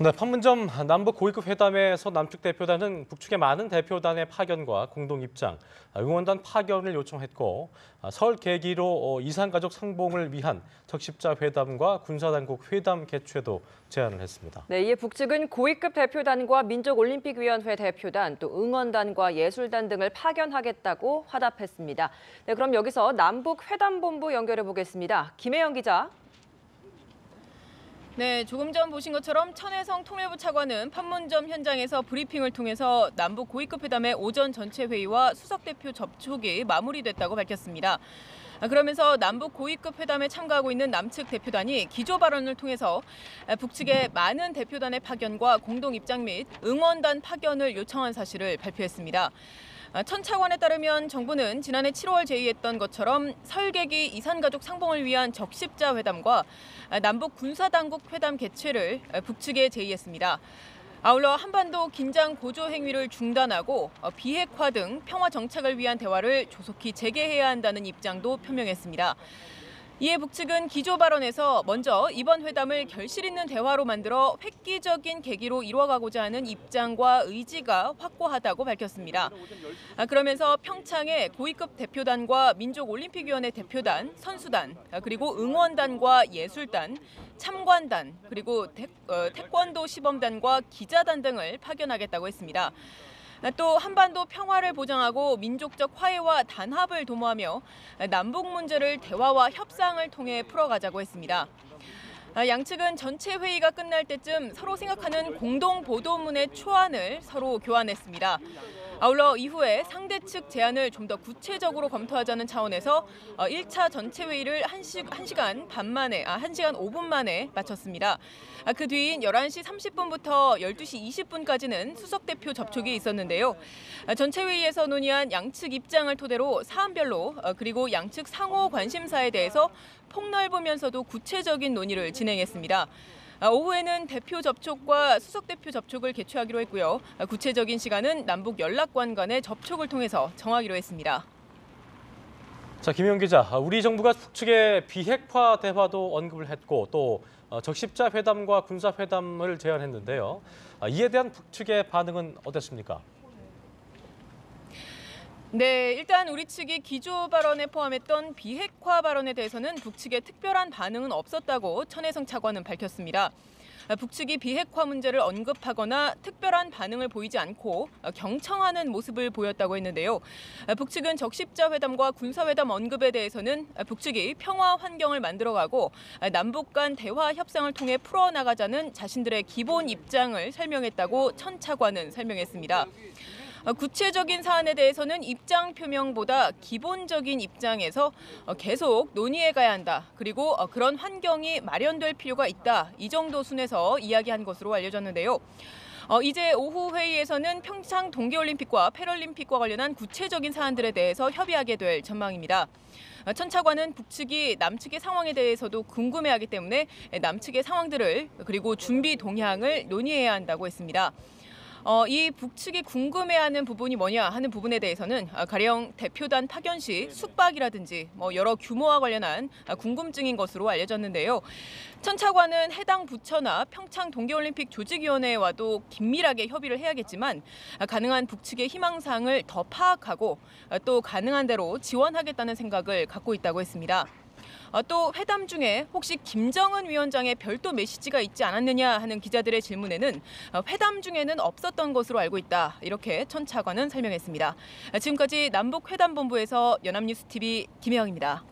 네, 판문점 남북 고위급 회담에서 남측 대표단은 북측의 많은 대표단의 파견과 공동 입장, 응원단 파견을 요청했고 설 계기로 이산가족 상봉을 위한 적십자 회담과 군사당국 회담 개최도 제안을 했습니다. 네, 이에 북측은 고위급 대표단과 민족올림픽위원회 대표단, 또 응원단과 예술단 등을 파견하겠다고 화답했습니다. 네, 그럼 여기서 남북 회담본부 연결해 보겠습니다. 김혜영 기자. 네, 조금 전 보신 것처럼 천혜성 통일부 차관은 판문점 현장에서 브리핑을 통해서 남북 고위급 회담의 오전 전체 회의와 수석 대표 접촉이 마무리됐다고 밝혔습니다. 그러면서 남북 고위급 회담에 참가하고 있는 남측 대표단이 기조 발언을 통해서 북측의 많은 대표단의 파견과 공동 입장 및 응원단 파견을 요청한 사실을 발표했습니다. 천 차관에 따르면 정부는 지난해 7월 제의했던 것처럼 설계기 이산가족 상봉을 위한 적십자 회담과 남북 군사당국 회담 개최를 북측에 제의했습니다. 아울러 한반도 긴장 고조 행위를 중단하고 비핵화 등 평화 정착을 위한 대화를 조속히 재개해야 한다는 입장도 표명했습니다. 이에 북측은 기조 발언에서 먼저 이번 회담을 결실 있는 대화로 만들어 획기적인 계기로 이뤄가고자 하는 입장과 의지가 확고하다고 밝혔습니다. 그러면서 평창에 고위급 대표단과 민족올림픽위원회 대표단, 선수단, 그리고 응원단과 예술단, 참관단, 그리고 태권도 시범단과 기자단 등을 파견하겠다고 했습니다. 또 한반도 평화를 보장하고 민족적 화해와 단합을 도모하며 남북 문제를 대화와 협상을 통해 풀어가자고 했습니다. 양측은 전체 회의가 끝날 때쯤 서로 생각하는 공동 보도문의 초안을 서로 교환했습니다. 아울러 이후에 상대 측 제안을 좀 더 구체적으로 검토하자는 차원에서 1차 전체 회의를 1시간 5분 만에 마쳤습니다. 그 뒤인 11시 30분부터 12시 20분까지는 수석 대표 접촉이 있었는데요. 전체 회의에서 논의한 양측 입장을 토대로 사안별로 그리고 양측 상호 관심사에 대해서 폭넓으면서도 구체적인 논의를 진행했습니다. 오후에는 대표 접촉과 수석 대표 접촉을 개최하기로 했고요. 구체적인 시간은 남북 연락관 간의 접촉을 통해서 정하기로 했습니다. 자, 김혜영 기자, 우리 정부가 북측의 비핵화 대화도 언급을 했고 또 적십자 회담과 군사 회담을 제안했는데요. 이에 대한 북측의 반응은 어땠습니까? 네, 일단 우리 측이 기조 발언에 포함했던 비핵화 발언에 대해서는 북측의 특별한 반응은 없었다고 천혜성 차관은 밝혔습니다. 북측이 비핵화 문제를 언급하거나 특별한 반응을 보이지 않고 경청하는 모습을 보였다고 했는데요. 북측은 적십자 회담과 군사회담 언급에 대해서는 북측이 평화 환경을 만들어가고 남북 간 대화 협상을 통해 풀어나가자는 자신들의 기본 입장을 설명했다고 천 차관은 설명했습니다. 구체적인 사안에 대해서는 입장 표명보다 기본적인 입장에서 계속 논의해 가야 한다. 그리고 그런 환경이 마련될 필요가 있다. 이 정도 순에서 이야기한 것으로 알려졌는데요. 이제 오후 회의에서는 평창 동계올림픽과 패럴림픽과 관련한 구체적인 사안들에 대해서 협의하게 될 전망입니다. 천 차관은 북측이 남측의 상황에 대해서도 궁금해하기 때문에 남측의 상황들을 그리고 준비 동향을 논의해야 한다고 했습니다. 이 북측이 궁금해하는 부분이 뭐냐 하는 부분에 대해서는 가령 대표단 파견 시 숙박이라든지 여러 규모와 관련한 궁금증인 것으로 알려졌는데요. 천 차관은 해당 부처나 평창 동계올림픽 조직위원회와도 긴밀하게 협의를 해야겠지만 가능한 북측의 희망사항을 더 파악하고 또 가능한 대로 지원하겠다는 생각을 갖고 있다고 했습니다. 또 회담 중에 혹시 김정은 위원장의 별도 메시지가 있지 않았느냐 하는 기자들의 질문에는 회담 중에는 없었던 것으로 알고 있다. 이렇게 천 차관은 설명했습니다. 지금까지 남북회담본부에서 연합뉴스TV 김혜영입니다.